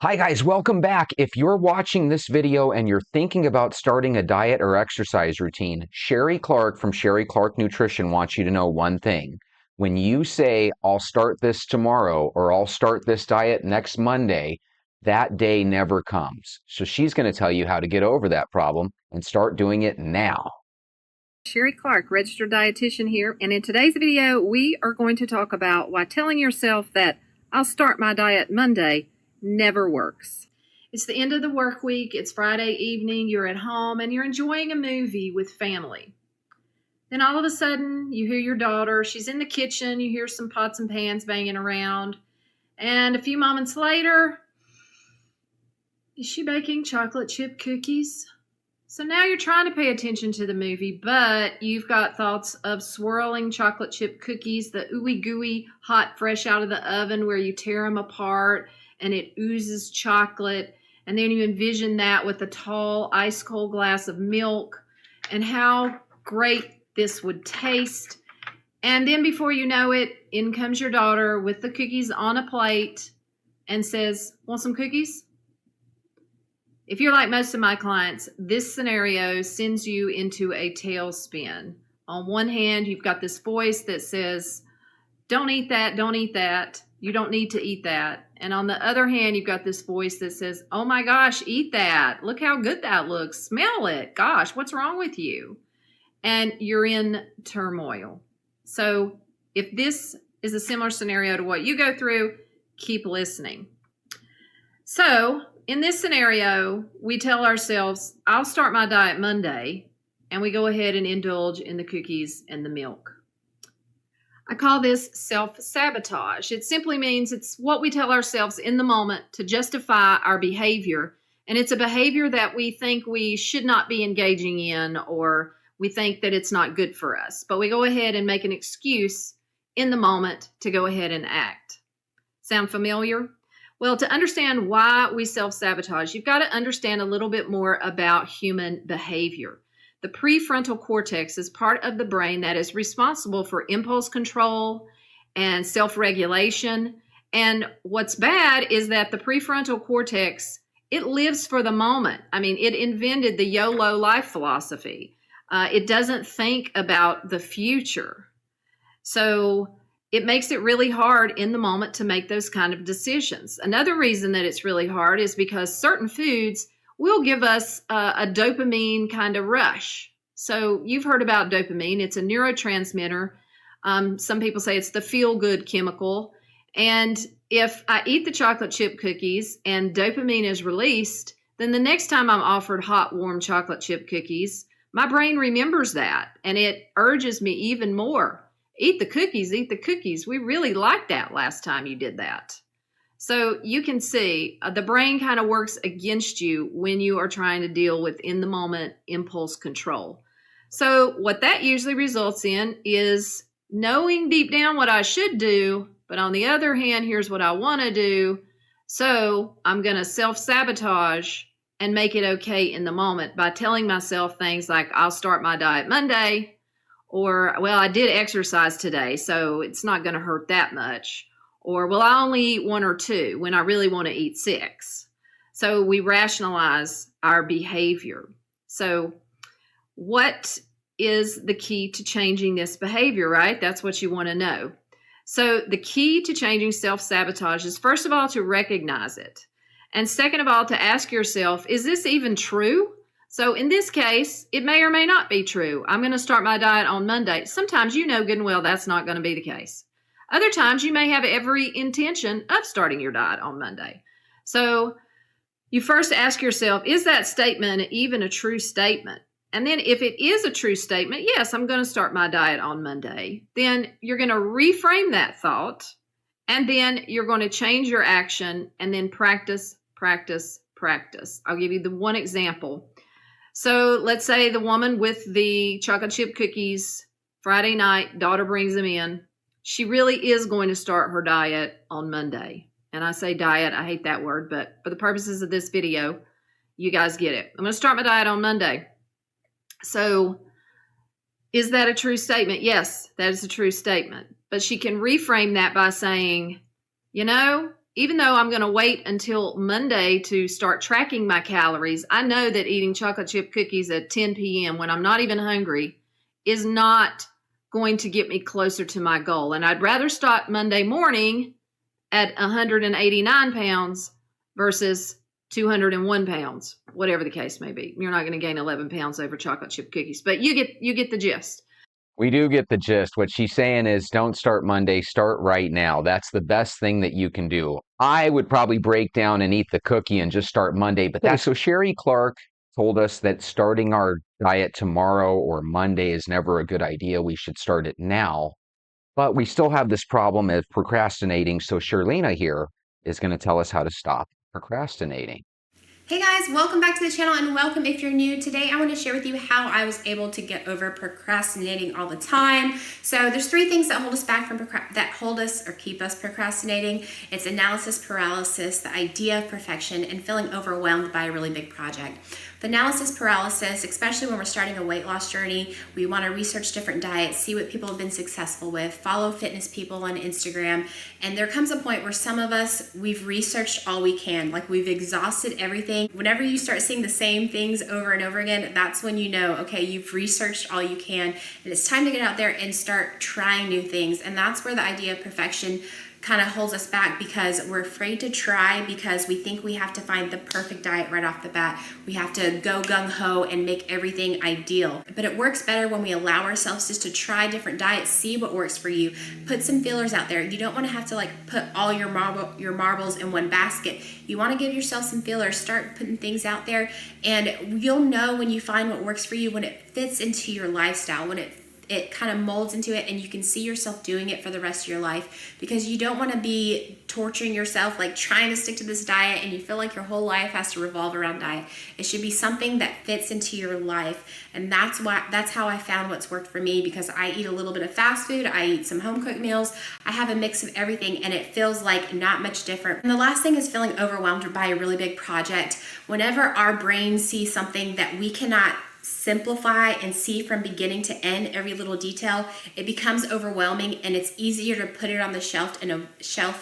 Hi guys, welcome back. If you're watching this video and you're thinking about starting a diet or exercise routine, Sherry Clark from Sherry Clark Nutrition wants you to know one thing. When you say, I'll start this tomorrow or I'll start this diet next Monday, that day never comes. So she's going to tell you how to get over that problem and start doing it now. Sherry Clark, registered dietitian here, and in today's video we are going to talk about why telling yourself that I'll start my diet Monday never works. It's the end of the work week, it's Friday evening, you're at home and you're enjoying a movie with family. Then all of a sudden you hear your daughter, she's in the kitchen, you hear some pots and pans banging around, and a few moments later, is she baking chocolate chip cookies? So now you're trying to pay attention to the movie, but you've got thoughts of swirling chocolate chip cookies, the ooey gooey, hot, fresh out of the oven where you tear them apart and it oozes chocolate. And then you envision that with a tall, ice cold glass of milk and how great this would taste. And then before you know it, in comes your daughter with the cookies on a plate and says, "Want some cookies?" If you're like most of my clients, this scenario sends you into a tailspin. On one hand, you've got this voice that says, don't eat that, don't eat that. You don't need to eat that. And on the other hand, you've got this voice that says, oh my gosh, eat that. Look how good that looks. Smell it. Gosh, what's wrong with you? And you're in turmoil. So if this is a similar scenario to what you go through, keep listening. So in this scenario, we tell ourselves, I'll start my diet Monday, and we go ahead and indulge in the cookies and the milk. I call this self-sabotage. It simply means it's what we tell ourselves in the moment to justify our behavior, and it's a behavior that we think we should not be engaging in, or we think that it's not good for us. But we go ahead and make an excuse in the moment to go ahead and act. Sound familiar? Well, to understand why we self-sabotage, you've got to understand a little bit more about human behavior. The prefrontal cortex is part of the brain that is responsible for impulse control and self-regulation. And what's bad is that the prefrontal cortex, it lives for the moment. I mean, it invented the YOLO life philosophy. It doesn't think about the future. So it makes it really hard in the moment to make those kind of decisions. Another reason that it's really hard is because certain foods will give us a dopamine kind of rush. So you've heard about dopamine. It's a neurotransmitter. Some people say it's the feel-good chemical. And if I eat the chocolate chip cookies and dopamine is released, then the next time I'm offered hot, warm chocolate chip cookies, my brain remembers that and it urges me even more. Eat the cookies, eat the cookies. We really liked that last time you did that. So you can see the brain kind of works against you when you are trying to deal with in the moment impulse control. So what that usually results in is knowing deep down what I should do, but on the other hand, here's what I want to do. So I'm going to self-sabotage and make it okay in the moment by telling myself things like, I'll start my diet Monday. Or, well, I did exercise today, so it's not going to hurt that much. Or, well, I only eat 1 or 2 when I really want to eat 6. So we rationalize our behavior. So what is the key to changing this behavior, right? That's what you want to know. So the key to changing self-sabotage is, first of all, to recognize it. And second of all, to ask yourself, is this even true? So in this case, it may or may not be true. I'm going to start my diet on Monday. Sometimes you know good and well that's not going to be the case. Other times you may have every intention of starting your diet on Monday. So you first ask yourself, is that statement even a true statement? And then if it is a true statement, yes, I'm going to start my diet on Monday. Then you're going to reframe that thought, and then you're going to change your action, and then practice, practice, practice. I'll give you the one example. So let's say the woman with the chocolate chip cookies, Friday night, daughter brings them in. She really is going to start her diet on Monday. And I say diet, I hate that word, but for the purposes of this video, you guys get it. I'm going to start my diet on Monday. So is that a true statement? Yes, that is a true statement. But she can reframe that by saying, you know, even though I'm going to wait until Monday to start tracking my calories, I know that eating chocolate chip cookies at 10 p.m. when I'm not even hungry is not going to get me closer to my goal. And I'd rather start Monday morning at 189 pounds versus 201 pounds, whatever the case may be. You're not going to gain 11 pounds over chocolate chip cookies, but you get the gist. We do get the gist. What she's saying is don't start Monday, start right now. That's the best thing that you can do. I would probably break down and eat the cookie and just start Monday. But that's so Sherry Clark told us that starting our diet tomorrow or Monday is never a good idea. We should start it now. But we still have this problem of procrastinating. So Sherlina here is going to tell us how to stop procrastinating. Hey guys, welcome back to the channel and welcome if you're new. Today I want to share with you how I was able to get over procrastinating all the time. So there's three things that hold us back from hold us or keep us procrastinating. It's analysis paralysis, the idea of perfection, and feeling overwhelmed by a really big project. The analysis paralysis, especially when we're starting a weight loss journey, we want to research different diets, see what people have been successful with, follow fitness people on Instagram, and there comes a point where some of us, we've researched all we can, like we've exhausted everything. Whenever you start seeing the same things over and over again, that's when you know, okay, you've researched all you can, and it's time to get out there and start trying new things. And that's where the idea of perfection kind of holds us back, because we're afraid to try because we think we have to find the perfect diet right off the bat. We have to go gung-ho and make everything ideal. But it works better when we allow ourselves just to try different diets, see what works for you, put some feelers out there. You don't want to have to like put all your marbles in one basket. You want to give yourself some feelers, start putting things out there, and you'll know when you find what works for you, when it fits into your lifestyle, when it kind of molds into it and you can see yourself doing it for the rest of your life, because you don't want to be torturing yourself like trying to stick to this diet and you feel like your whole life has to revolve around diet. It should be something that fits into your life, and that's how I found what's worked for me, because I eat a little bit of fast food, I eat some home cooked meals, I have a mix of everything, and it feels like not much different. And the last thing is feeling overwhelmed by a really big project. Whenever our brain sees something that we cannot simplify and see from beginning to end every little detail, it becomes overwhelming, and it's easier to put it on the shelf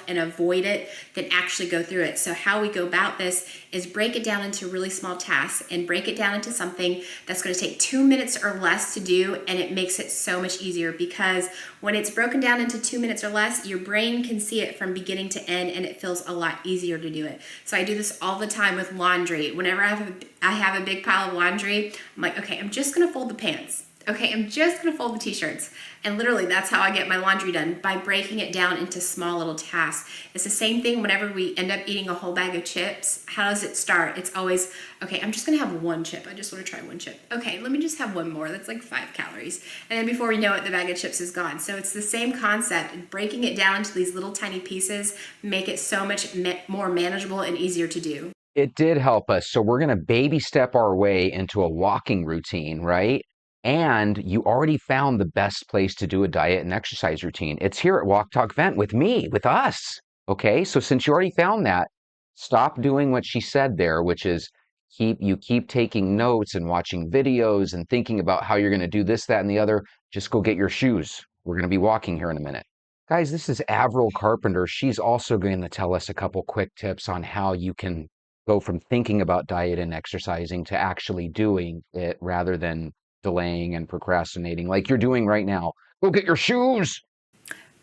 and avoid it than actually go through it. So how we go about this is break it down into really small tasks and break it down into something that's going to take 2 minutes or less to do, and it makes it so much easier, because when it's broken down into 2 minutes or less, your brain can see it from beginning to end, and it feels a lot easier to do it. So I do this all the time with laundry. Whenever I have a big pile of laundry, I'm like, okay, I'm just gonna fold the pants. Okay, I'm just gonna fold the t-shirts. And literally that's how I get my laundry done, by breaking it down into small little tasks. It's the same thing whenever we end up eating a whole bag of chips. How does it start? It's always, okay, I'm just gonna have one chip. I just wanna try one chip. Okay, let me just have one more. That's like 5 calories. And then before we know it, the bag of chips is gone. So it's the same concept. Breaking it down into these little tiny pieces make it so much more manageable and easier to do. It did help us. So we're going to baby step our way into a walking routine, right? And you already found the best place to do a diet and exercise routine. It's here at Walk Talk Vent with me, with us. Okay, so since you already found that, stop doing what she said there, which is keep taking notes and watching videos and thinking about how you're going to do this, that, and the other. Just go get your shoes. We're going to be walking here in a minute. Guys, this is Avril Carpenter. She's also going to tell us a couple quick tips on how you can go from thinking about diet and exercising to actually doing it, rather than delaying and procrastinating like you're doing right now. Go get your shoes.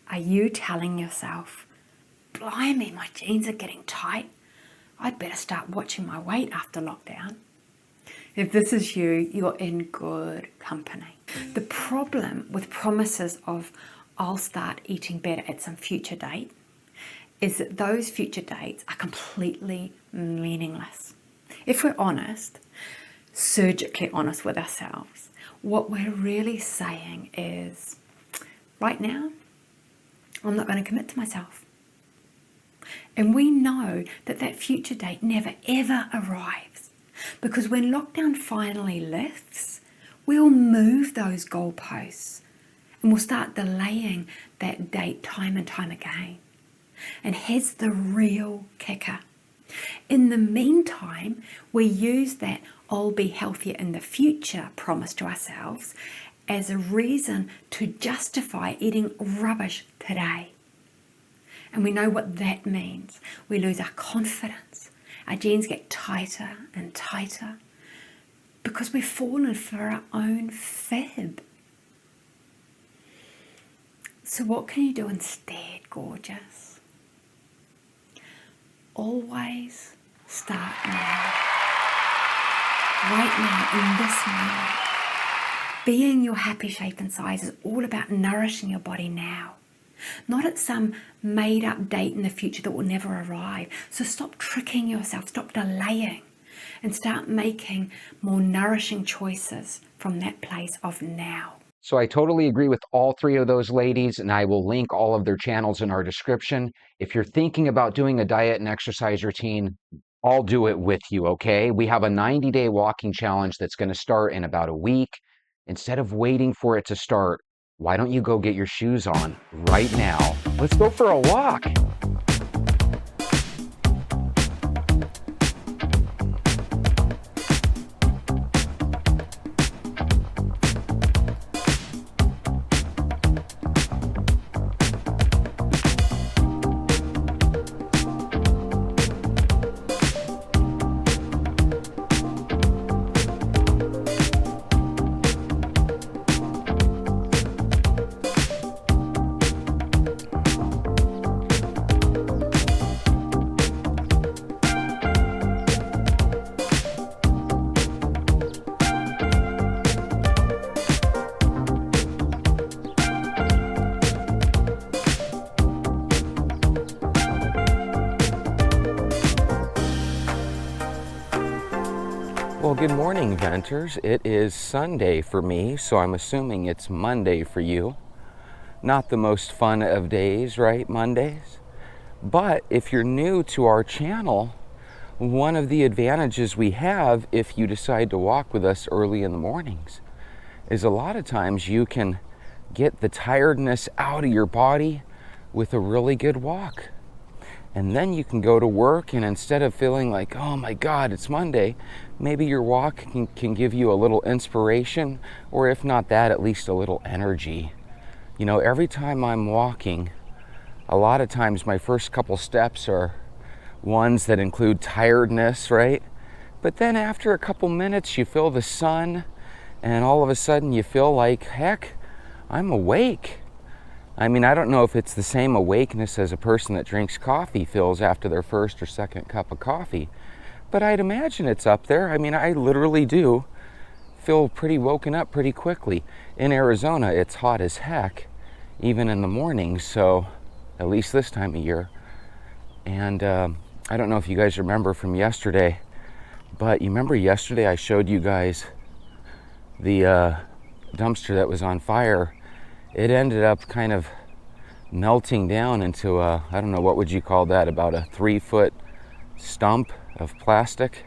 Are you telling yourself, blimey, my jeans are getting tight, I'd better start watching my weight after lockdown? If this is you, you're in good company. The problem with promises of I'll start eating better at some future date is that those future dates are completely meaningless. If we're honest, surgically honest with ourselves, what we're really saying is, right now, I'm not going to commit to myself. And we know that that future date never ever arrives, because when lockdown finally lifts, we'll move those goalposts and we'll start delaying that date time and time again. And here's the real kicker. In the meantime, we use that I'll be healthier in the future promise to ourselves as a reason to justify eating rubbish today. And we know what that means. We lose our confidence. Our jeans get tighter and tighter because we've fallen for our own fib. So what can you do instead, gorgeous? Always start now. Right now, in this moment. Being your happy shape and size is all about nourishing your body now. Not at some made up date in the future that will never arrive. So stop tricking yourself, stop delaying, and start making more nourishing choices from that place of now. So I totally agree with all three of those ladies, and I will link all of their channels in our description. If you're thinking about doing a diet and exercise routine, I'll do it with you, okay? We have a 90-day walking challenge that's going to start in about a week. Instead of waiting for it to start, why don't you go get your shoes on right now? Let's go for a walk. Well, good morning, Venters. It is Sunday for me, so I'm assuming it's Monday for you. Not the most fun of days, right? Mondays. But if you're new to our channel, one of the advantages we have if you decide to walk with us early in the mornings is a lot of times you can get the tiredness out of your body with a really good walk. And then you can go to work, and instead of feeling like, oh my God, it's Monday, maybe your walk can give you a little inspiration, or if not that, at least a little energy. You know, every time I'm walking, a lot of times my first couple steps are ones that include tiredness, right? But then after a couple minutes, you feel the sun, and all of a sudden you feel like, heck, I'm awake. I mean, I don't know if it's the same awakeness as a person that drinks coffee feels after their first or second cup of coffee, but I'd imagine it's up there. I mean, I literally do feel pretty woken up pretty quickly. In Arizona, it's hot as heck, even in the mornings, so at least this time of year. And I don't know if you guys remember from yesterday, but you remember yesterday I showed you guys the dumpster that was on fire. It ended up kind of melting down into a, I don't know, what would you call that, about a 3-foot stump of plastic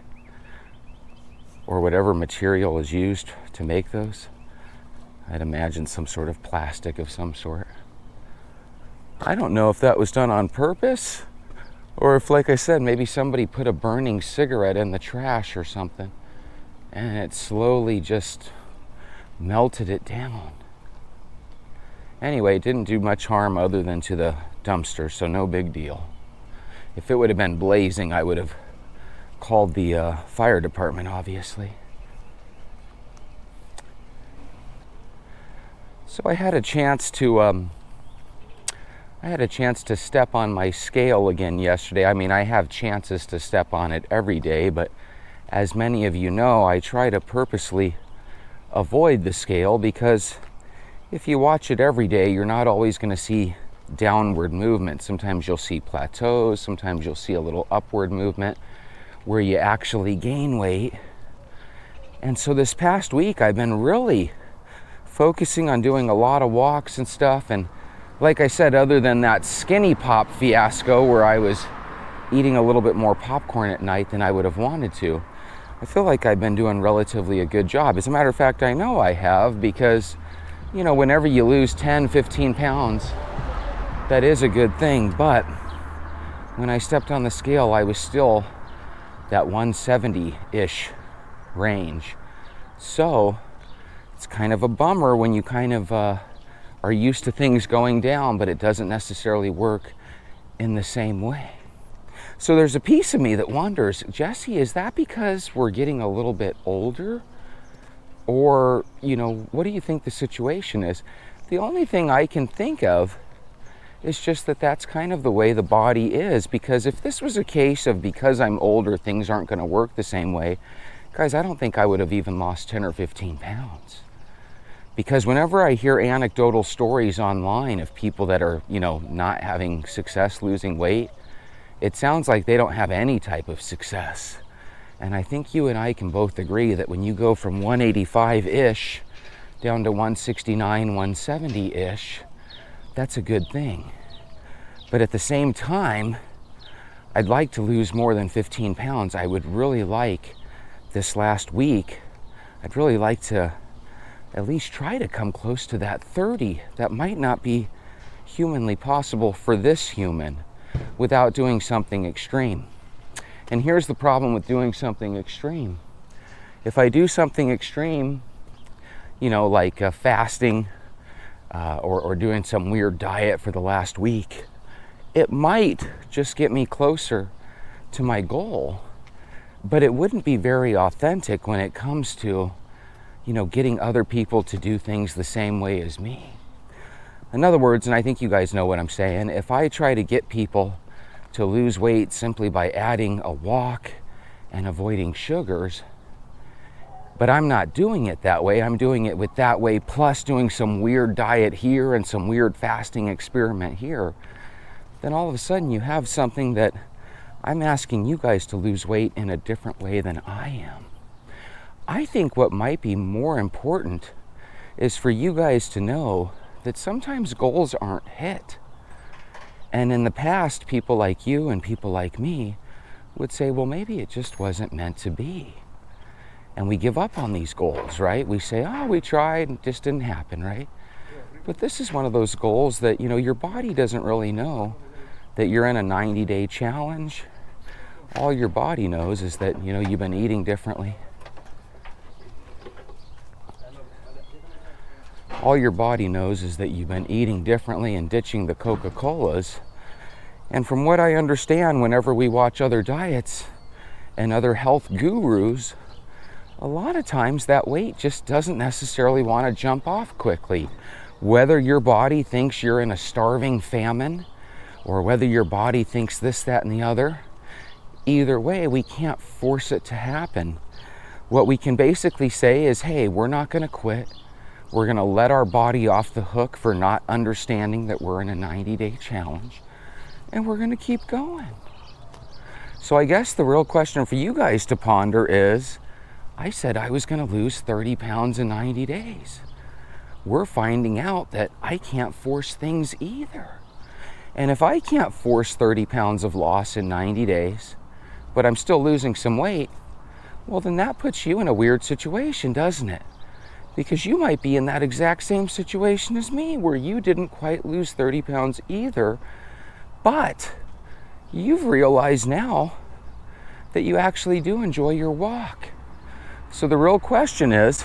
or whatever material is used to make those. I'd imagine some sort of plastic of some sort. I don't know if that was done on purpose or if, like I said, maybe somebody put a burning cigarette in the trash or something and it slowly just melted it down. Anyway, it didn't do much harm other than to the dumpster, so no big deal. If it would have been blazing, I would have called the fire department, obviously. So I had a chance to step on my scale again yesterday. I mean, I have chances to step on it every day, but as many of you know, I try to purposely avoid the scale because if you watch it every day, you're not always going to see downward movement. Sometimes you'll see plateaus, sometimes you'll see a little upward movement where you actually gain weight. And so this past week, I've been really focusing on doing a lot of walks and stuff. And like I said, other than that skinny pop fiasco where I was eating a little bit more popcorn at night than I would have wanted to, I feel like I've been doing relatively a good job. As a matter of fact, I know I have because, you know, whenever you lose 10, 15 pounds, that is a good thing. But when I stepped on the scale, I was still that 170-ish range. So it's kind of a bummer when you kind of are used to things going down, but it doesn't necessarily work in the same way. So there's a piece of me that wonders, Jesse, is that because we're getting a little bit older? Or, what do you think the situation is? The only thing I can think of is just that that's kind of the way the body is. Because if this was a case of because I'm older, things aren't going to work the same way, guys, I don't think I would have even lost 10 or 15 pounds. Because whenever I hear anecdotal stories online of people that are, not having success losing weight, it sounds like they don't have any type of success. And I think you and I can both agree that when you go from 185-ish down to 169, 170-ish, that's a good thing. But at the same time, I'd like to lose more than 15 pounds. I would really like this last week, I'd really like to at least try to come close to that 30. That might not be humanly possible for this human without doing something extreme. And here's the problem with doing something extreme. If I do something extreme, like fasting or doing some weird diet for the last week, it might just get me closer to my goal, but it wouldn't be very authentic when it comes to, getting other people to do things the same way as me. In other words, and I think you guys know what I'm saying, if I try to get people to lose weight simply by adding a walk and avoiding sugars, but I'm not doing it that way, I'm doing it with that way plus doing some weird diet here and some weird fasting experiment here, then all of a sudden you have something that I'm asking you guys to lose weight in a different way than I am. I think what might be more important is for you guys to know that sometimes goals aren't hit. And in the past, people like you and people like me would say, well, maybe it just wasn't meant to be. And we give up on these goals, right? We say, oh, we tried, it just didn't happen, right? But this is one of those goals that, your body doesn't really know that you're in a 90-day challenge. All your body knows is that, you've been eating differently. All your body knows is that you've been eating differently and ditching the Coca-Colas. And from what I understand, whenever we watch other diets and other health gurus, a lot of times that weight just doesn't necessarily want to jump off quickly. Whether your body thinks you're in a starving famine, or whether your body thinks this, that, and the other, either way, we can't force it to happen. What we can basically say is, hey, we're not going to quit. We're going to let our body off the hook for not understanding that we're in a 90-day challenge. And we're going to keep going. So I guess the real question for you guys to ponder is, I said I was going to lose 30 pounds in 90 days. We're finding out that I can't force things either. And if I can't force 30 pounds of loss in 90 days, but I'm still losing some weight, well, then that puts you in a weird situation, doesn't it? Because you might be in that exact same situation as me, where you didn't quite lose 30 pounds either, but you've realized now that you actually do enjoy your walk. So the real question is,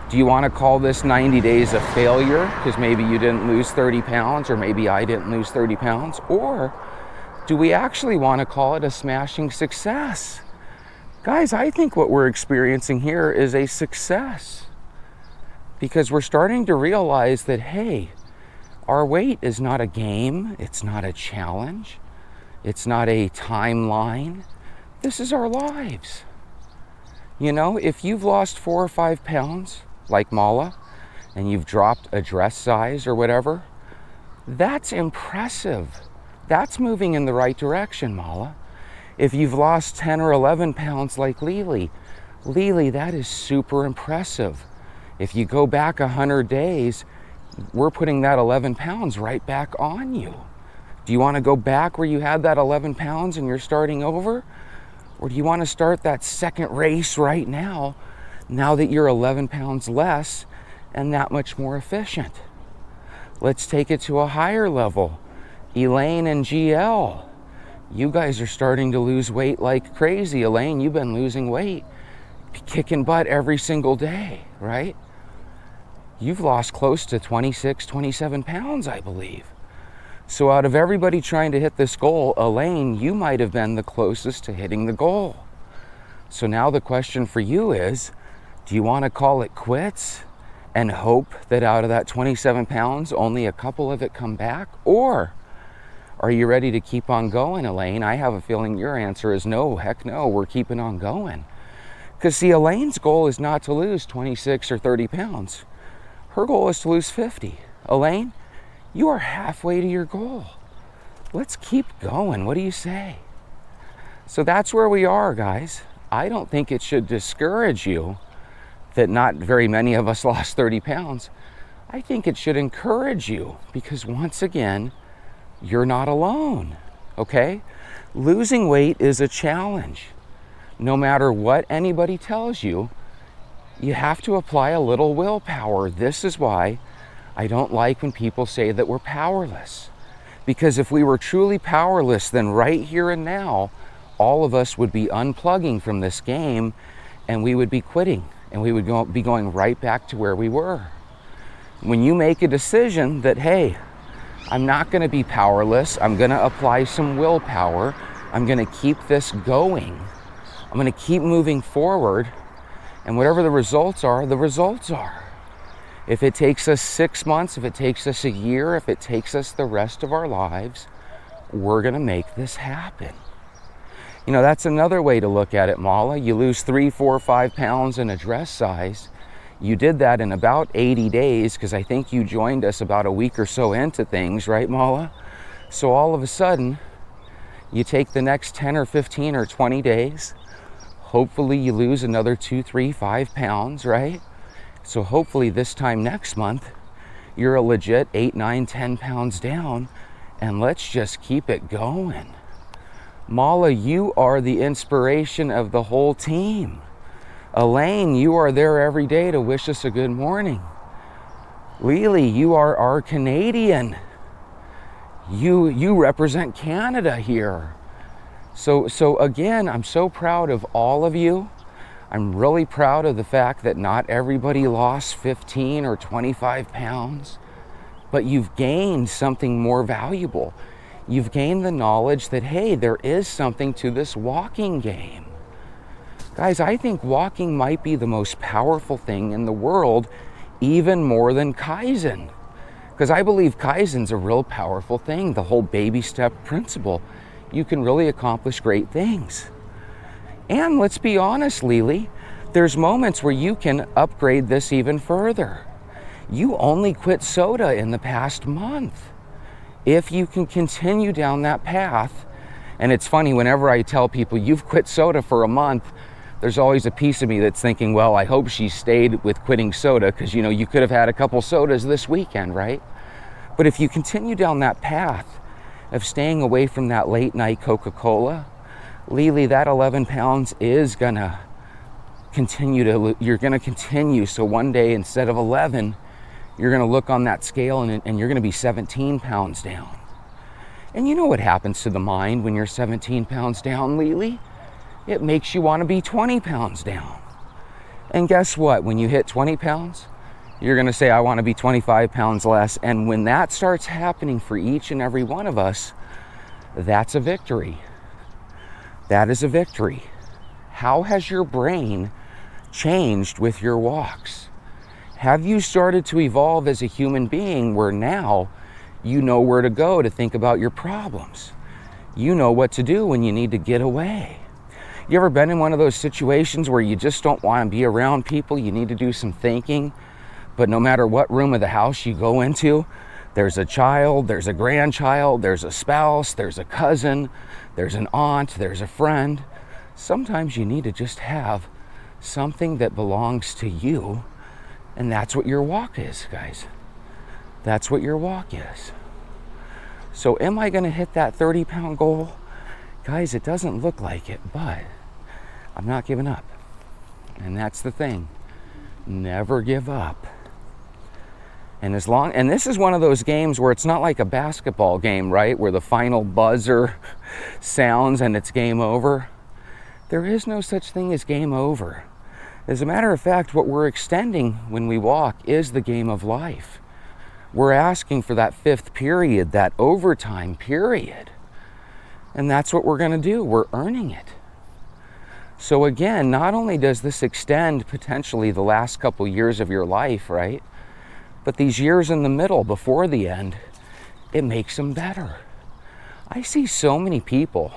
do you want to call this 90 days a failure because maybe you didn't lose 30 pounds or maybe I didn't lose 30 pounds? Or do we actually want to call it a smashing success? Guys, I think what we're experiencing here is a success, because we're starting to realize that, hey, our weight is not a game, it's not a challenge, it's not a timeline. This is our lives. If you've lost 4 or 5 pounds, like Mala, and you've dropped a dress size or whatever, that's impressive. That's moving in the right direction, Mala. If you've lost 10 or 11 pounds like Lily, that is super impressive. If you go back 100 days, we're putting that 11 pounds right back on you. Do you want to go back where you had that 11 pounds and you're starting over? Or do you want to start that second race right now that you're 11 pounds less and that much more efficient? Let's take it to a higher level. Elaine and GL, you guys are starting to lose weight like crazy. Elaine, you've been losing weight, kicking butt every single day, right? You've lost close to 26, 27 pounds, I believe. So out of everybody trying to hit this goal, Elaine, you might have been the closest to hitting the goal. So now the question for you is, do you want to call it quits and hope that out of that 27 pounds, only a couple of it come back? Or are you ready to keep on going, Elaine? I have a feeling your answer is no, heck no, we're keeping on going. Because see, Elaine's goal is not to lose 26 or 30 pounds. Her goal is to lose 50. Elaine, you are halfway to your goal. Let's keep going. What do you say? So that's where we are, guys. I don't think it should discourage you that not very many of us lost 30 pounds. I think it should encourage you because once again, you're not alone, okay? Losing weight is a challenge. No matter what anybody tells you, you have to apply a little willpower. This is why I don't like when people say that we're powerless. Because if we were truly powerless, then right here and now, all of us would be unplugging from this game and we would be quitting and we would be going right back to where we were. When you make a decision that, hey, I'm not going to be powerless, I'm going to apply some willpower, I'm going to keep this going, I'm going to keep moving forward, and whatever the results are, the results are. If it takes us 6 months, if it takes us a year, if it takes us the rest of our lives, we're going to make this happen. You know, that's another way to look at it, Mala. You lose 3, 4, 5 pounds in a dress size. You did that in about 80 days because I think you joined us about a week or so into things, right, Mala? So all of a sudden, you take the next 10 or 15 or 20 days. Hopefully you lose another 2, 3, 5 pounds, right? So hopefully this time next month, you're a legit 8, 9, 10 pounds down, and let's just keep it going. Mala, you are the inspiration of the whole team. Elaine, you are there every day to wish us a good morning. Lily, you are our Canadian. You represent Canada here. So again, I'm so proud of all of you. I'm really proud of the fact that not everybody lost 15 or 25 pounds, but you've gained something more valuable. You've gained the knowledge that, hey, there is something to this walking game. Guys, I think walking might be the most powerful thing in the world, even more than Kaizen. Because I believe Kaizen's a real powerful thing, the whole baby step principle. You can really accomplish great things. And let's be honest, Lily, there's moments where you can upgrade this even further. You only quit soda in the past month. If you can continue down that path, and it's funny, whenever I tell people you've quit soda for a month, there's always a piece of me that's thinking, well, I hope she stayed with quitting soda because, you know, you could have had a couple sodas this weekend, right? But if you continue down that path of staying away from that late night Coca-Cola, Lily, that 11 pounds is gonna continue you're gonna continue. So one day instead of 11, you're gonna look on that scale and you're gonna be 17 pounds down. And you know what happens to the mind when you're 17 pounds down, Lily? It makes you wanna be 20 pounds down. And guess what? When you hit 20 pounds, you're gonna say, I wanna be 25 pounds less. And when that starts happening for each and every one of us, that's a victory. That is a victory. How has your brain changed with your walks? Have you started to evolve as a human being where now you know where to go to think about your problems? You know what to do when you need to get away. You ever been in one of those situations where you just don't want to be around people? You need to do some thinking, but no matter what room of the house you go into, there's a child, there's a grandchild, there's a spouse, there's a cousin, there's an aunt, there's a friend. Sometimes you need to just have something that belongs to you, and that's what your walk is, guys. That's what your walk is. So am I going to hit that 30-pound goal? Guys, it doesn't look like it, but I'm not giving up. And that's the thing. Never give up. And this is one of those games where it's not like a basketball game, right? Where the final buzzer sounds and it's game over. There is no such thing as game over. As a matter of fact, what we're extending when we walk is the game of life. We're asking for that fifth period, that overtime period. And that's what we're going to do. We're earning it. So again, not only does this extend potentially the last couple years of your life, right? But these years in the middle before the end, it makes them better. I see so many people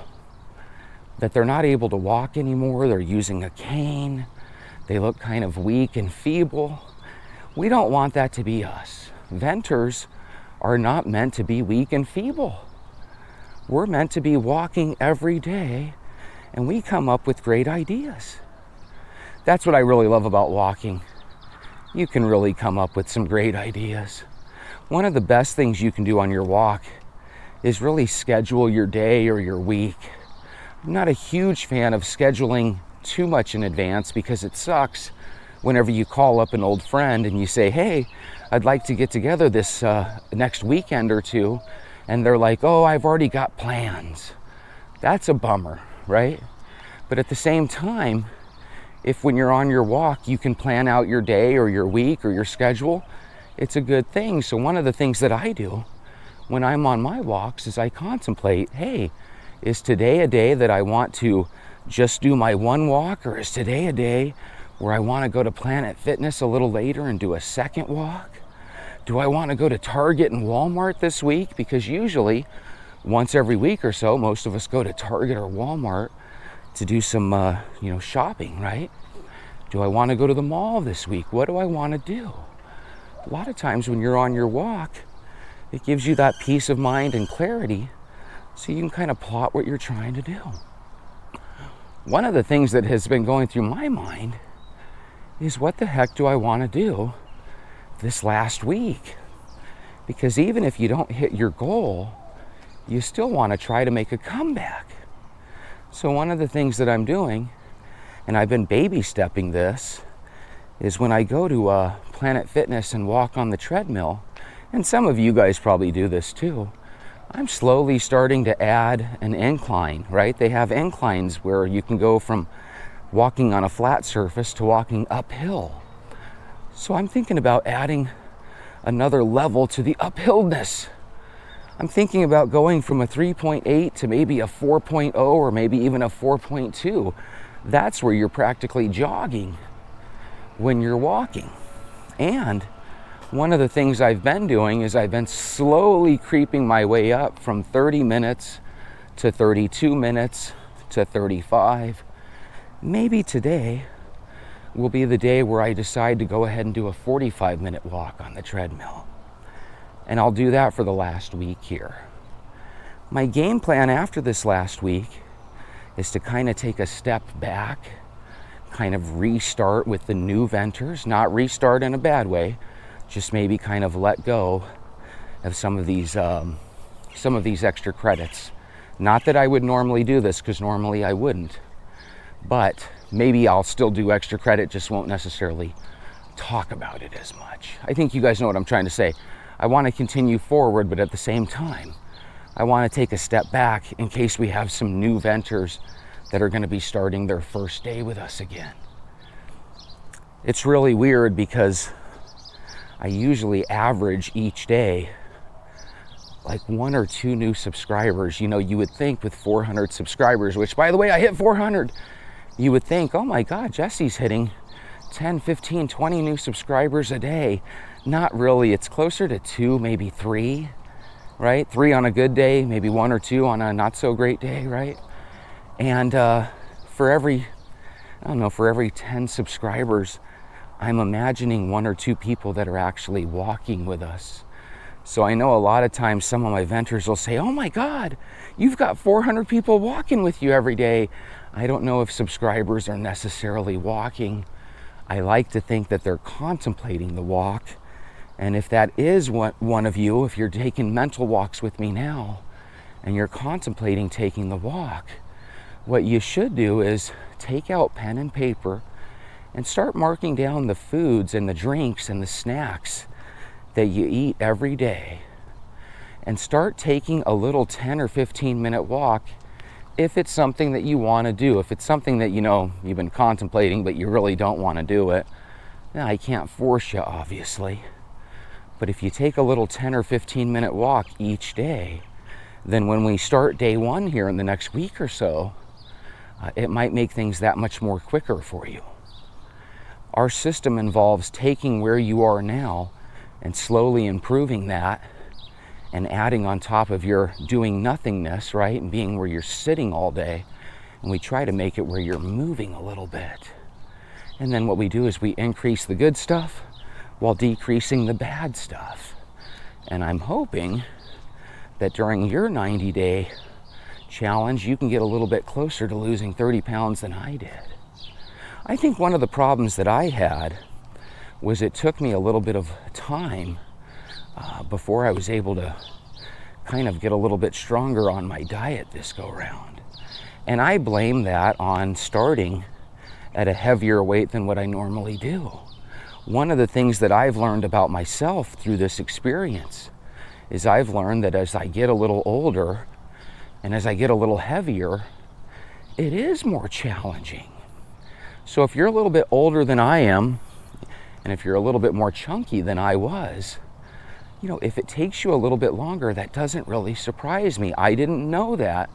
that they're not able to walk anymore. They're using a cane. They look kind of weak and feeble. We don't want that to be us. Venters are not meant to be weak and feeble. We're meant to be walking every day, and we come up with great ideas. That's what I really love about walking. You can really come up with some great ideas. One of the best things you can do on your walk is really schedule your day or your week. I'm not a huge fan of scheduling too much in advance because it sucks whenever you call up an old friend and you say, hey, I'd like to get together this next weekend or two. And they're like, oh, I've already got plans. That's a bummer, right? But at the same time, if when you're on your walk, you can plan out your day or your week or your schedule, it's a good thing. So one of the things that I do when I'm on my walks is I contemplate, hey, is today a day that I want to just do my one walk, or is today a day where I want to go to Planet Fitness a little later and do a second walk? Do I want to go to Target and Walmart this week? Because usually once every week or so, most of us go to Target or Walmart to do some, shopping, right? Do I want to go to the mall this week? What do I want to do? A lot of times when you're on your walk, it gives you that peace of mind and clarity so you can kind of plot what you're trying to do. One of the things that has been going through my mind is what the heck do I want to do this last week? Because even if you don't hit your goal, you still want to try to make a comeback. So one of the things that I'm doing, and I've been baby stepping this, is when I go to Planet Fitness and walk on the treadmill, and some of you guys probably do this too, I'm slowly starting to add an incline, right? They have inclines where you can go from walking on a flat surface to walking uphill. So I'm thinking about adding another level to the uphillness. I'm thinking about going from a 3.8 to maybe a 4.0 or maybe even a 4.2. That's where you're practically jogging when you're walking. And one of the things I've been doing is I've been slowly creeping my way up from 30 minutes to 32 minutes to 35. Maybe today will be the day where I decide to go ahead and do a 45-minute walk on the treadmill. And I'll do that for the last week here. My game plan after this last week is to kind of take a step back, kind of restart with the new venters, not restart in a bad way, just maybe kind of let go of some of these extra credits. Not that I would normally do this, because normally I wouldn't, but maybe I'll still do extra credit, just won't necessarily talk about it as much. I think you guys know what I'm trying to say. I want to continue forward, but at the same time, I want to take a step back in case we have some new venters that are going to be starting their first day with us again. It's really weird because I usually average each day like 1 or 2 new subscribers. You know, you would think with 400 subscribers, which by the way, I hit 400, you would think, oh my God, Jesse's hitting 10, 15, 20 new subscribers a day. Not really. It's closer to 2, maybe 3, right? 3 on a good day, maybe 1 or 2 on a not so great day, right? And for every 10 subscribers, I'm imagining 1 or 2 people that are actually walking with us. So I know a lot of times some of my venters will say, oh my God, you've got 400 people walking with you every day. I don't know if subscribers are necessarily walking. I like to think that they're contemplating the walk. And if that is one of you, if you're taking mental walks with me now and you're contemplating taking the walk, what you should do is take out pen and paper and start marking down the foods and the drinks and the snacks that you eat every day, and start taking a little 10 or 15 minute walk if it's something that you want to do. If it's something that you've been contemplating but you really don't want to do it, then I can't force you, obviously. But if you take a little 10 or 15 minute walk each day, then when we start day one here in the next week or so, it might make things that much more quicker for you. Our system involves taking where you are now and slowly improving that and adding on top of your doing nothingness, right? And being where you're sitting all day. And we try to make it where you're moving a little bit. And then what we do is we increase the good stuff while decreasing the bad stuff. And I'm hoping that during your 90-day challenge, you can get a little bit closer to losing 30 pounds than I did. I think one of the problems that I had was it took me a little bit of time before I was able to kind of get a little bit stronger on my diet this go round. And I blame that on starting at a heavier weight than what I normally do. One of the things that I've learned about myself through this experience is I've learned that as I get a little older and as I get a little heavier, it is more challenging. So if you're a little bit older than I am, and if you're a little bit more chunky than I was, you know, if it takes you a little bit longer, that doesn't really surprise me. I didn't know that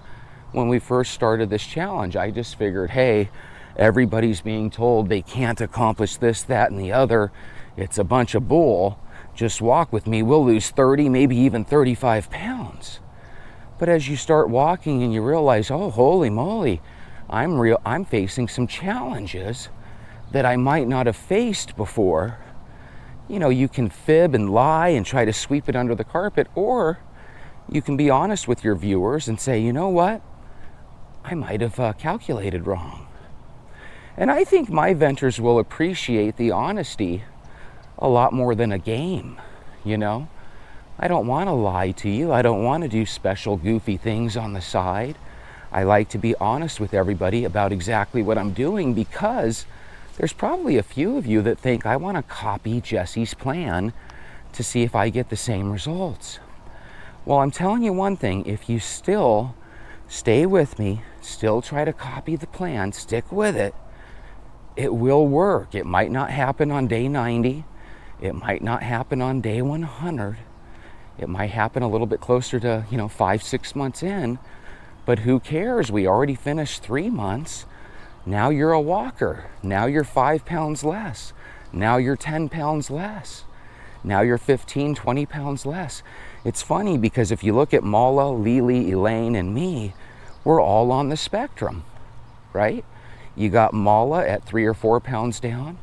when we first started this challenge. I just figured, hey, everybody's being told they can't accomplish this, that, and the other. It's a bunch of bull. Just walk with me. We'll lose 30, maybe even 35 pounds. But as you start walking and you realize, oh, holy moly, I'm facing some challenges that I might not have faced before. You know, you can fib and lie and try to sweep it under the carpet, or you can be honest with your viewers and say, you know what? I might have calculated wrong. And I think my venters will appreciate the honesty a lot more than a game, you know? I don't want to lie to you. I don't want to do special goofy things on the side. I like to be honest with everybody about exactly what I'm doing, because there's probably a few of you that think I want to copy Jesse's plan to see if I get the same results. Well, I'm telling you one thing, if you still stay with me, still try to copy the plan, stick with it, it will work. It might not happen on day 90. It might not happen on day 100. It might happen a little bit closer to, 5-6 months in, but who cares? We already finished 3 months. Now you're a walker. Now you're 5 pounds less. Now you're 10 pounds less. Now you're 15, 20 pounds less. It's funny because if you look at Mala, Lily, Elaine, and me, we're all on the spectrum, right? You got Mala at 3 or 4 pounds down.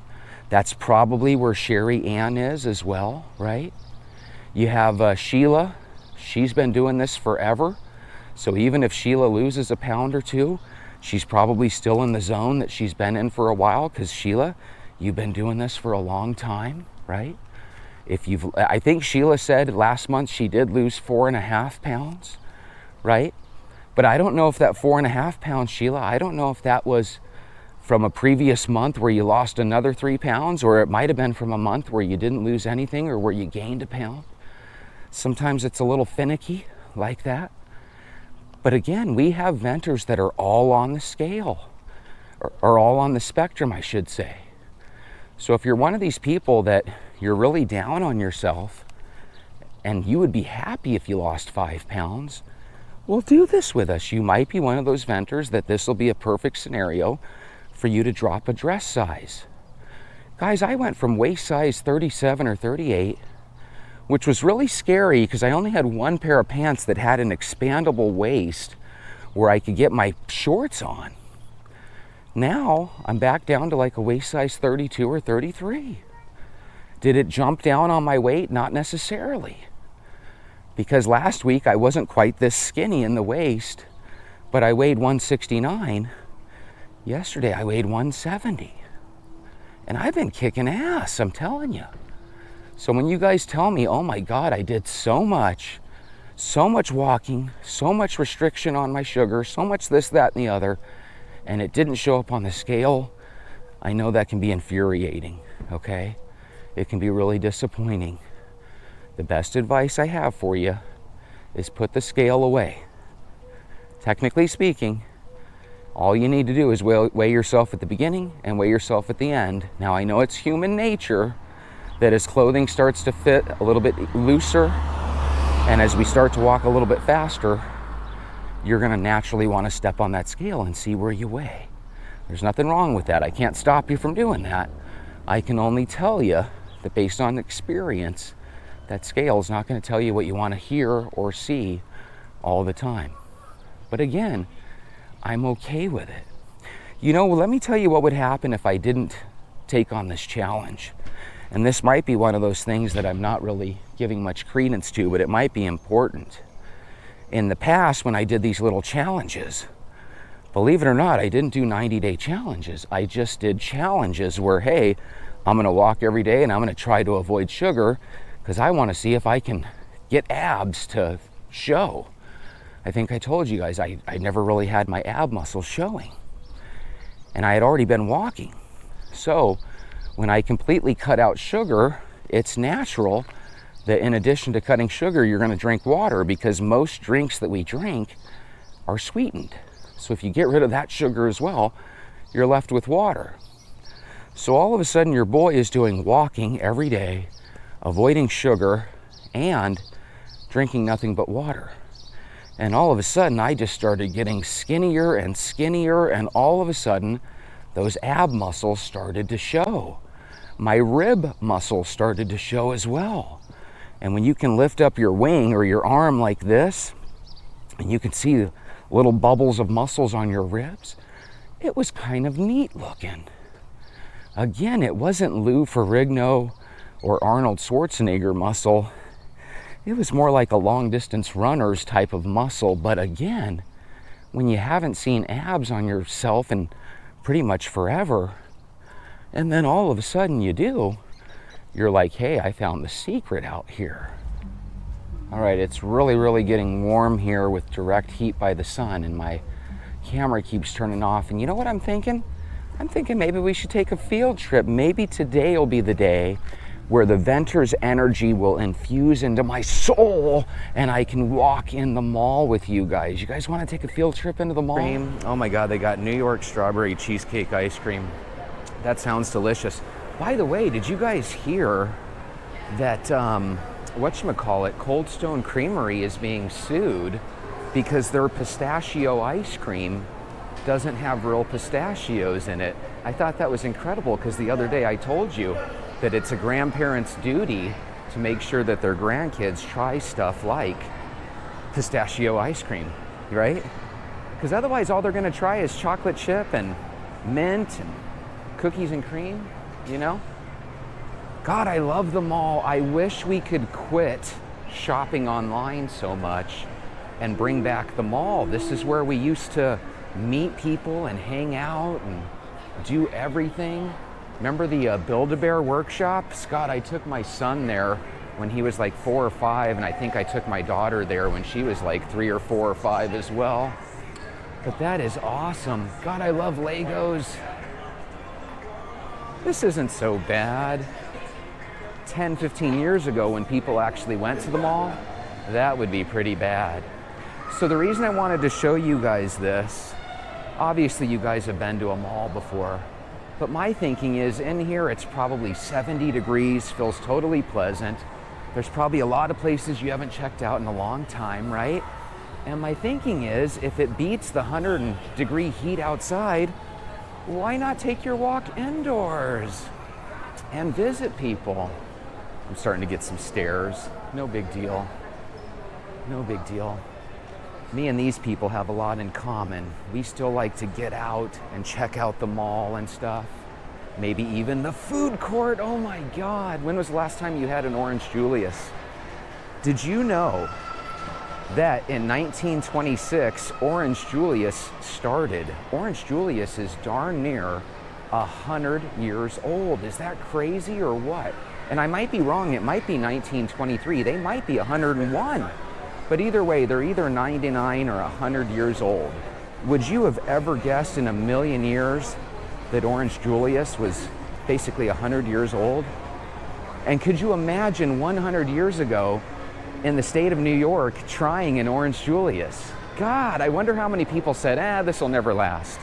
That's probably where Sherry Ann is as well, right? You have Sheila. She's been doing this forever. So even if Sheila loses a pound or two, she's probably still in the zone that she's been in for a while, because Sheila, you've been doing this for a long time, right? I think Sheila said last month she did lose 4.5 pounds, right? But I don't know if that 4.5 pounds, Sheila, I don't know if that was from a previous month where you lost another 3 pounds, or it might have been from a month where you didn't lose anything or where you gained a pound. Sometimes it's a little finicky like that. But again, we have venters that are all on the scale, or all on the spectrum, I should say. So if you're one of these people that you're really down on yourself and you would be happy if you lost 5 pounds, well, do this with us. You might be one of those venters that this will be a perfect scenario for you to drop a dress size. Guys, I went from waist size 37 or 38, which was really scary because I only had one pair of pants that had an expandable waist where I could get my shorts on. Now I'm back down to like a waist size 32 or 33. Did it jump down on my weight? Not necessarily. Because last week I wasn't quite this skinny in the waist, but I weighed 169. Yesterday I weighed 170. And I've been kicking ass, I'm telling you. So when you guys tell me, oh my God, I did so much walking, so much restriction on my sugar, so much this, that, and the other, and it didn't show up on the scale, I know that can be infuriating, okay? It can be really disappointing. The best advice I have for you is put the scale away. Technically speaking, all you need to do is weigh yourself at the beginning and weigh yourself at the end. Now, I know it's human nature that as clothing starts to fit a little bit looser, and as we start to walk a little bit faster, you're gonna naturally wanna step on that scale and see where you weigh. There's nothing wrong with that. I can't stop you from doing that. I can only tell you that based on experience, that scale is not gonna tell you what you wanna hear or see all the time. But again, I'm okay with it. You know, let me tell you what would happen if I didn't take on this challenge. And this might be one of those things that I'm not really giving much credence to, but it might be important. In the past, when I did these little challenges, believe it or not, I didn't do 90-day challenges. I just did challenges where, hey, I'm gonna walk every day and I'm gonna try to avoid sugar because I wanna see if I can get abs to show. I think I told you guys I never really had my ab muscles showing. And I had already been walking. So when I completely cut out sugar, it's natural that in addition to cutting sugar, you're gonna drink water because most drinks that we drink are sweetened. So if you get rid of that sugar as well, you're left with water. So all of a sudden your boy is doing walking every day, avoiding sugar, and drinking nothing but water. And all of a sudden I just started getting skinnier and skinnier, and all of a sudden those ab muscles started to show. My rib muscles started to show as well. And when you can lift up your wing or your arm like this, and you can see little bubbles of muscles on your ribs, it was kind of neat looking. Again, it wasn't Lou Ferrigno or Arnold Schwarzenegger muscle. It was more like a long distance runner's type of muscle. But again, when you haven't seen abs on yourself in pretty much forever, and then all of a sudden you do, you're like, hey, I found the secret out here. All right, it's really getting warm here with direct heat by the sun, and my camera keeps turning off. And you know what I'm thinking? I'm thinking maybe we should take a field trip. Maybe today will be the day where the Venter's energy will infuse into my soul and I can walk in the mall with you guys. You guys want to take a field trip into the mall? Oh my God, they got New York strawberry cheesecake ice cream. That sounds delicious. By the way, did you guys hear that, whatchamacallit, Cold Stone Creamery is being sued because their pistachio ice cream doesn't have real pistachios in it? I thought that was incredible because the other day I told you that it's a grandparent's duty to make sure that their grandkids try stuff like pistachio ice cream, right? Because otherwise all they're gonna try is chocolate chip and mint and cookies and cream, you know? God, I love the mall. I wish we could quit shopping online so much and bring back the mall. This is where we used to meet people and hang out and do everything. Remember the Build-A-Bear workshop? Scott, I took my son there when he was like 4 or 5, and I think I took my daughter there when she was like 3 or 4 or 5 as well. But that is awesome. God, I love Legos. This isn't so bad. 10, 15 years ago when people actually went to the mall, that would be pretty bad. So the reason I wanted to show you guys this, obviously you guys have been to a mall before, but my thinking is in here it's probably 70 degrees, feels totally pleasant. There's probably a lot of places you haven't checked out in a long time, right? And my thinking is if it beats the 100-degree heat outside, why not take your walk indoors and visit people? I'm starting to get some stares. No big deal. No big deal. Me and these people have a lot in common. We still like to get out and check out the mall and stuff. Maybe even the food court. Oh my God. When was the last time you had an Orange Julius? Did you know that in 1926, Orange Julius started? Orange Julius is darn near 100 years old. Is that crazy or what? And I might be wrong. It might be 1923. They might be 101. But either way, they're either 99 or 100 years old. Would you have ever guessed in a million years that Orange Julius was basically 100 years old? And could you imagine 100 years ago in the state of New York trying an Orange Julius? God, I wonder how many people said, this will never last.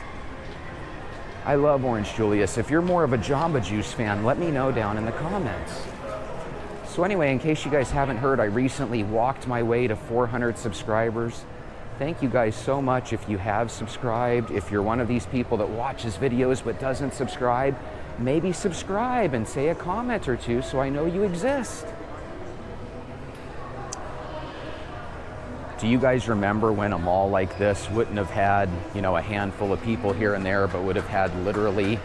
I love Orange Julius. If you're more of a Jamba Juice fan, let me know down in the comments. So anyway, in case you guys haven't heard, I recently walked my way to 400 subscribers. Thank you guys so much if you have subscribed. If you're one of these people that watches videos but doesn't subscribe, maybe subscribe and say a comment or two so I know you exist. Do you guys remember when a mall like this wouldn't have had, a handful of people here and there, but would have had literally,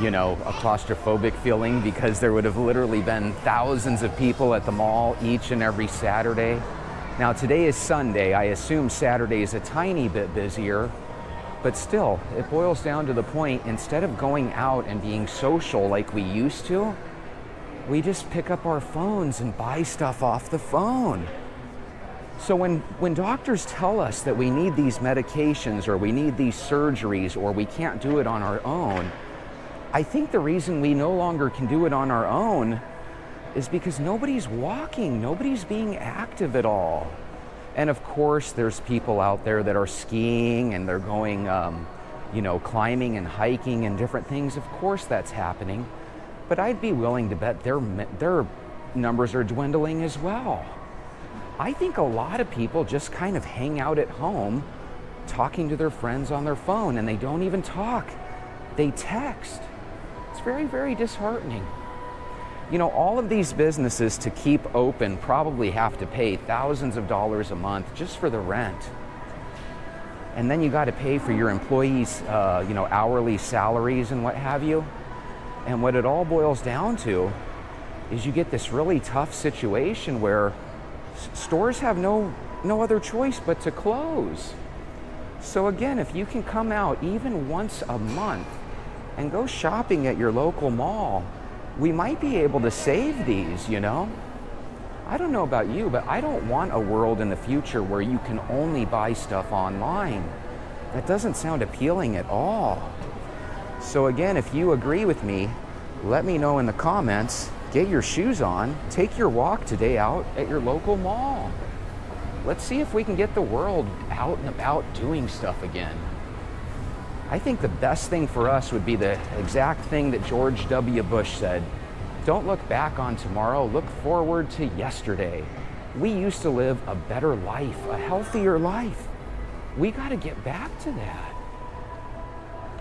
a claustrophobic feeling because there would have literally been thousands of people at the mall each and every Saturday? Now today is Sunday. I assume Saturday is a tiny bit busier, but still, it boils down to the point, instead of going out and being social like we used to, we just pick up our phones and buy stuff off the phone. So when doctors tell us that we need these medications or we need these surgeries or we can't do it on our own, I think the reason we no longer can do it on our own is because nobody's walking, nobody's being active at all. And of course, there's people out there that are skiing and they're going, climbing and hiking and different things. Of course that's happening. But I'd be willing to bet their numbers are dwindling as well. I think a lot of people just kind of hang out at home talking to their friends on their phone, and they don't even talk. They text. It's very, very disheartening. All of these businesses to keep open probably have to pay thousands of dollars a month just for the rent. And then you got to pay for your employees, hourly salaries and what have you. And what it all boils down to is you get this really tough situation where stores have no other choice but to close. So again, if you can come out even once a month and go shopping at your local mall, we might be able to save these, I don't know about you, but I don't want a world in the future where you can only buy stuff online. That doesn't sound appealing at all. So again, if you agree with me, let me know in the comments. Get your shoes on, take your walk today out at your local mall. Let's see if we can get the world out and about doing stuff again. I think the best thing for us would be the exact thing that George W. Bush said. Don't look back on tomorrow, look forward to yesterday. We used to live a better life, a healthier life. We got to get back to that.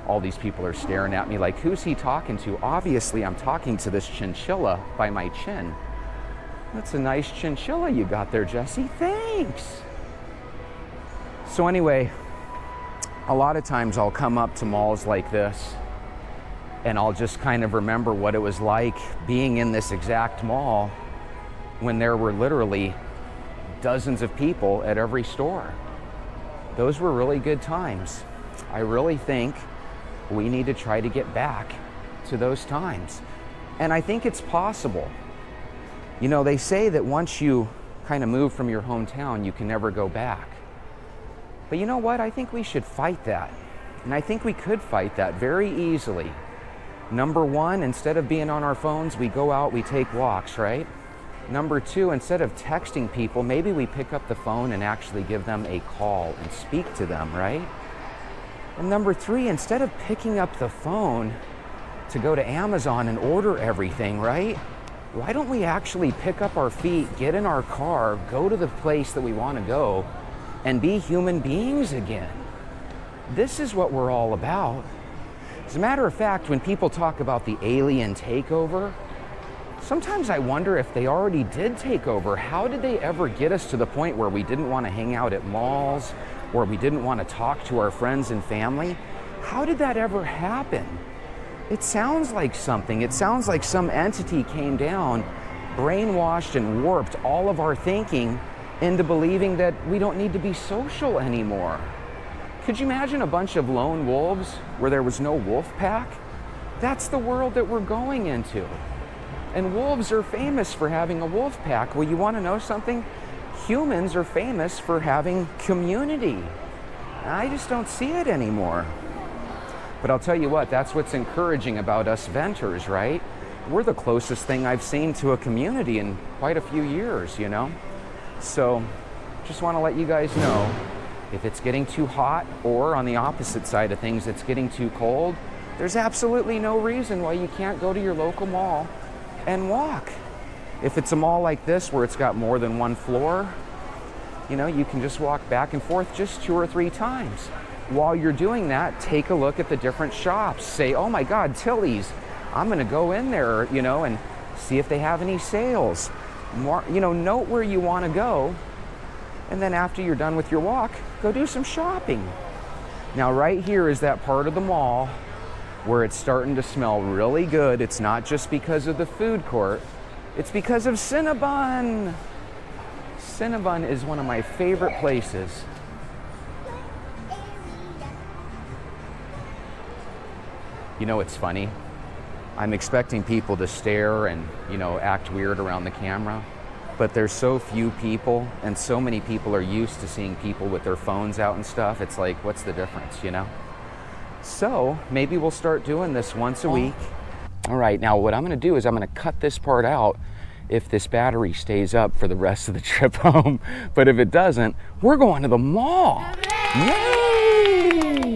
All these people are staring at me like, who's he talking to? Obviously, I'm talking to this chinchilla by my chin. That's a nice chinchilla you got there, Jesse. Thanks. So anyway, a lot of times I'll come up to malls like this and I'll just kind of remember what it was like being in this exact mall when there were literally dozens of people at every store. Those were really good times. I really think we need to try to get back to those times. And I think it's possible. They say that once you kind of move from your hometown, you can never go back. But you know what? I think we should fight that. And I think we could fight that very easily. Number one, instead of being on our phones, we go out, we take walks, right? Number two, instead of texting people, maybe we pick up the phone and actually give them a call and speak to them, right? And number three, instead of picking up the phone to go to Amazon and order everything, right? Why don't we actually pick up our feet, get in our car, go to the place that we want to go, and be human beings again? This is what we're all about. As a matter of fact, when people talk about the alien takeover, sometimes I wonder if they already did take over. How did they ever get us to the point where we didn't want to hang out at malls, where we didn't want to talk to our friends and family? How did that ever happen? It sounds like something. It sounds like some entity came down, brainwashed and warped all of our thinking into believing that we don't need to be social anymore. Could you imagine a bunch of lone wolves where there was no wolf pack? That's the world that we're going into. And wolves are famous for having a wolf pack. Well, you want to know something? Humans are famous for having community. I just don't see it anymore. But I'll tell you what, that's what's encouraging about us venters, right? We're the closest thing I've seen to a community in quite a few years, So just want to let you guys know, if it's getting too hot, or on the opposite side of things, it's getting too cold, there's absolutely no reason why you can't go to your local mall and walk. If it's a mall like this where it's got more than one floor, you know, you can just walk back and forth just 2 or 3 times. While you're doing that, take a look at the different shops. Say, oh my God, Tilly's, I'm gonna go in there, you know, and see if they have any sales. More, you know, note where you wanna go, and then after you're done with your walk, go do some shopping. Now right here is that part of the mall where it's starting to smell really good. It's not just because of the food court, it's because of Cinnabon. Cinnabon is one of my favorite places. You know, it's funny. I'm expecting people to stare and, you know, act weird around the camera, but there's so few people, and so many people are used to seeing people with their phones out and stuff. It's like, what's the difference, you know? So maybe we'll start doing this once a week. All right, now what I'm gonna do is I'm gonna cut this part out if this battery stays up for the rest of the trip home. But if it doesn't, we're going to the mall. Yay!